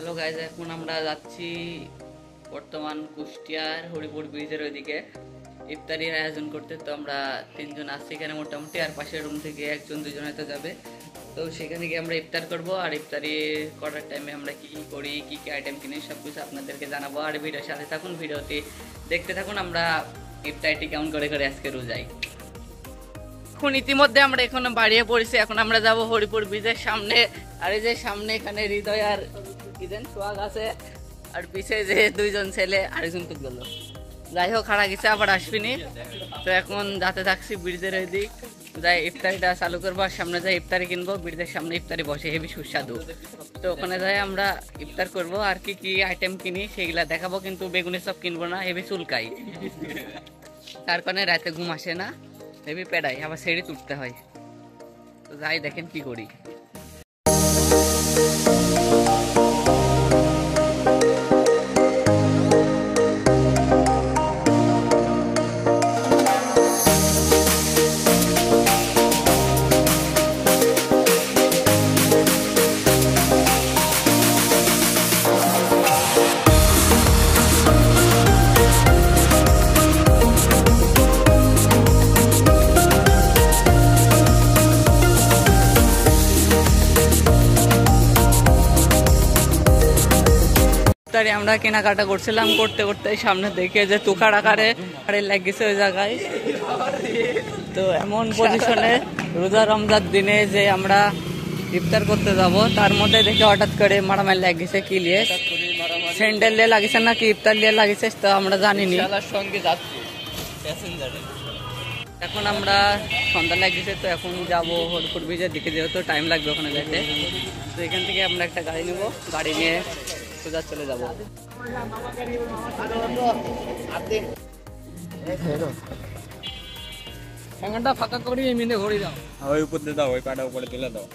Hello guys, এখন আমরা যাচ্ছি বর্তমান কুষ্টিয়ার হরিপুর ব্রিজের ওইদিকে ইফতারির আয়োজন করতে। তো আমরা তিনজন আসছি এখানে মোটামুটি, আর পাশের রুম থেকে একজন দুজন হয়তো যাবে। তো সেখানে গিয়ে আমরা ইফতার করব, আর ইফতারি করার টাইমে আমরা কী কী করি, কী কী আইটেম কিনি সব কিছু আপনাদেরকে জানাবো। আর ভিডিওর সাথে থাকুন, ভিডিওটি দেখতে থাকুন আমরা ইফতারিটি কেমন করে করে আজকে রোজাই। এখন ইতিমধ্যে আমরা এখানে বাড়িয়ে পড়েছি, এখন আমরা যাব হরিপুর ব্রিজের সামনে। আর এই যে সামনে এখানে হৃদয় আর কিদেন সোহাগ আছে, আর পিছিয়ে যে দুইজন ছেলে আরেকজন তো গেল, যাই হোক হারা গেছে আবার আসবিনি। তো এখন যাতে থাকছি ব্রিজের ওই দিক, যাই ইফতারিটা চালু করবো, আর সামনে যাই ইফতারি কিনবো। ব্রিজের সামনে ইফতারি বসে হেভি সুস্বাদু, তো ওখানে যাই আমরা ইফতার করব। আর কি কি আইটেম কিনি সেগুলা দেখাবো, কিন্তু বেগুনি সব কিনবো না, হেভি চুলকাই, তার কারণে রাতে ঘুম আসে না, হেভি পেড়াই, আবার সেড়ি তুলতে হয়। তো যাই দেখেন কি করি। আমরা কেনাকাটা করছিলাম, করতে করতে সামনে দেখে যে তুকার আকারে লাগিয়েছে ওই জায়গায়। তো এমন পজিশনে রোজা রমজান দিনে যে আমরা ইফতার করতে যাব, তার মধ্যে দেখে হঠাৎ করে মারামারি লাগিয়েছে। কি লিয়ে স্যান্ডেল দিয়ে লাগিয়েছে নাকি ইফতার দিয়ে লাগিয়েছে তো আমরা জানিনি। এখন আমরা সন্ধ্যা লাগিয়েছে, তো এখন যাবো হরিপুর ব্রিজের দিকে, যেহেতু টাইম লাগবে ওখানে যেতে। তো এখান থেকে আমরা একটা গাড়ি নেবো, গাড়ি নিয়ে সোজা চলে যাবো। ফাঁকা করি এমনি ঘুরে দাও, ওই উপর দিয়ে দাও, ওই পাটা উপরে তুলে দাও।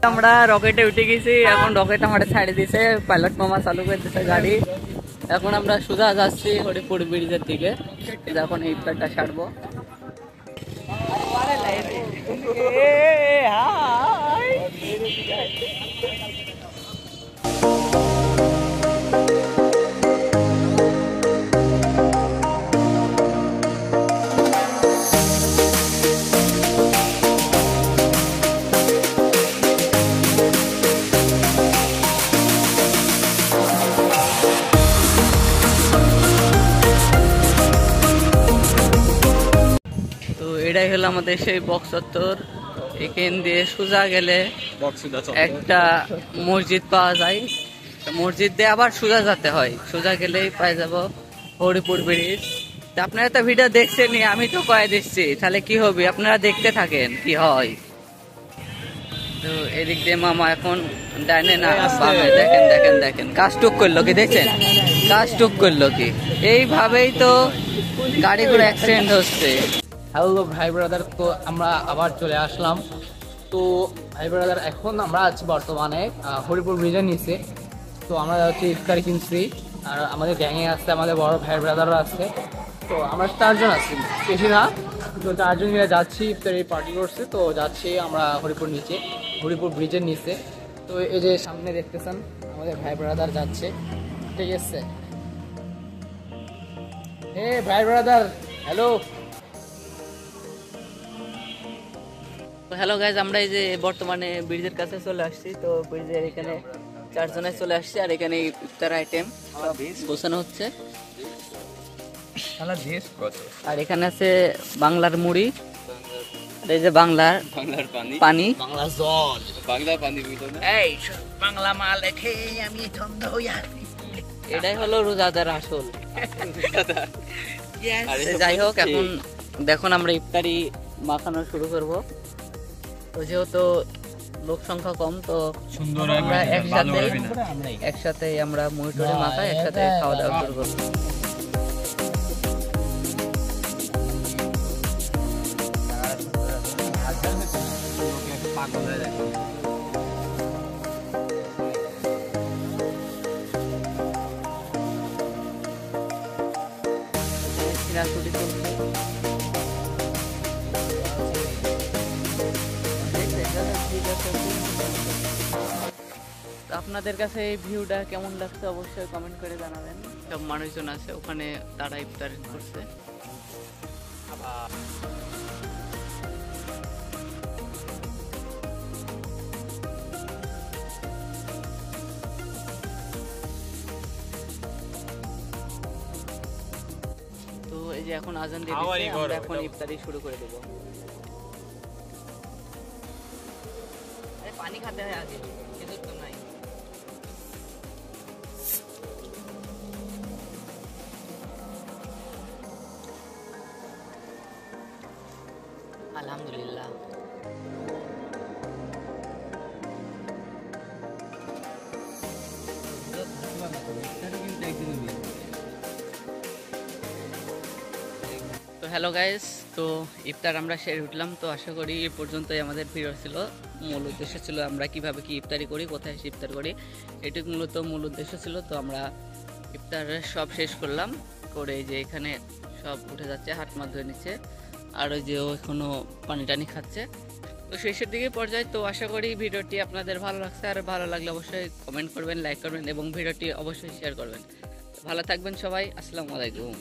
আমরা রকেটে উঠে গেছি, এখন রকেট আমাদের ছাড়ে দিছে, পাইলট মামা চালু করে দিছে গাড়ি। এখন আমরা সোজা যাচ্ছি হরিপুর ব্রিজের দিকে, এখন ইফতারটা সারবো। এটাই হলো আমাদের সেই বক্স চত্বর। এখান দিয়ে সোজা গেলে একটা মসজিদ পাওয়া যায়, মসজিদ দিয়ে আবার সোজা যেতে হয়, সোজা গেলেই পাই যাব হরিপুর ব্রিজ। তা আপনারা তো ভিডিও দেখছেনই, আমি তো কয়ে দিচ্ছি, তাহলে কি হবে আপনারা দেখতে থাকেন কি হয়। তো এদিক দিয়ে মামা এখন ডাইনে না বামে, দেখেন দেখেন দেখেন কাজ টুক করলো কি, দেখছেন কাজ টুক করলো কি, এইভাবেই তো গাড়িগুলো অ্যাক্সিডেন্ট হচ্ছে। হ্যালো ভাই ব্রাদার, তো আমরা আবার চলে আসলাম। তো ভাই ব্রাদার এখন আমরা আছি বর্তমানে হরিপুর ব্রিজের নিচে। তো আমরা হচ্ছে ইফতারি কিনছি, আর আমাদের গ্যাংয়ে আসছে আমাদের বড় ভাই ব্রাদারও আসছে। তো আমরা 4 জন আছি, বেশি না, তো 4 জন মিলে যাচ্ছি, ইফতারি পার্টি করছে। তো যাচ্ছি আমরা হরিপুর ব্রিজের নিচে। তো এই যে সামনে দেখতেছেন আমাদের ভাই ব্রাদার যাচ্ছে, ঠিক আছে। হে ভাই ব্রাদার, হ্যালো। হ্যালো গাইজ, আমরা এই যে বর্তমানে ব্রিজের কাছে চলে আসছি। তো ব্রিজের এখানে 4 জনে চলে আসছি, আর এখানে ইফতার আইটেম বসানো হচ্ছে। আর এখানে আছে বাংলার মুড়ি, আর এই যে বাংলার পানি, বাংলার জল, বাংলার পানি, এই বাংলা মাল খেয়ে আমি ছন্দ হইয়া। এটাই হলো রোজাদার আসল। যাই হোক, এখন দেখুন আমরা ইফতারি মাখানো শুরু করব। তো যেহেতু লোক সংখ্যা কম, তো আমরা একসাথে আমরা মুড়ি টুড়ি মাখাই, একসাথে খাওয়া দাওয়া শুরু করবো। আপনাদের কাছে এই ভিউটা কেমন লাগছে অবশ্যই কমেন্ট করে জানাবেন। সব মানুষজন আছে ওখানে, তারা ইফতার করছে। তো এই যে এখন আজান দিয়ে দিচ্ছে, আমরা এখন ইফতারি শুরু করে দেব। আরে পানি খাতে হয় আগে, খেজুর তো নাই। আলহামদুলিল্লাহ। তো হ্যালো গাইস, তো ইফতার আমরা সেরে উঠলাম। তো আশা করি এই পর্যন্তই আমাদের ভিডিও ছিল। মূল উদ্দেশ্য ছিল আমরা কিভাবে কি ইফতারি করি, কোথায় এসে ইফতার করি, এটুকু মূলত মূল উদ্দেশ্য ছিল। তো আমরা ইফতার সব শেষ করলাম, করে যে এখানে সব উঠে যাচ্ছে, হাত মা ধুয়ে নিচ্ছে, আর ওই যে ও এখনও পানি টানি খাচ্ছে। তো শেষের দিকে পর্যায়ে। তো আশা করি ভিডিওটি আপনাদের ভালো লাগছে, আর ভালো লাগলে অবশ্যই কমেন্ট করবেন, লাইক করবেন এবং ভিডিওটি অবশ্যই শেয়ার করবেন। ভালো থাকবেন সবাই, আসসালামু আলাইকুম।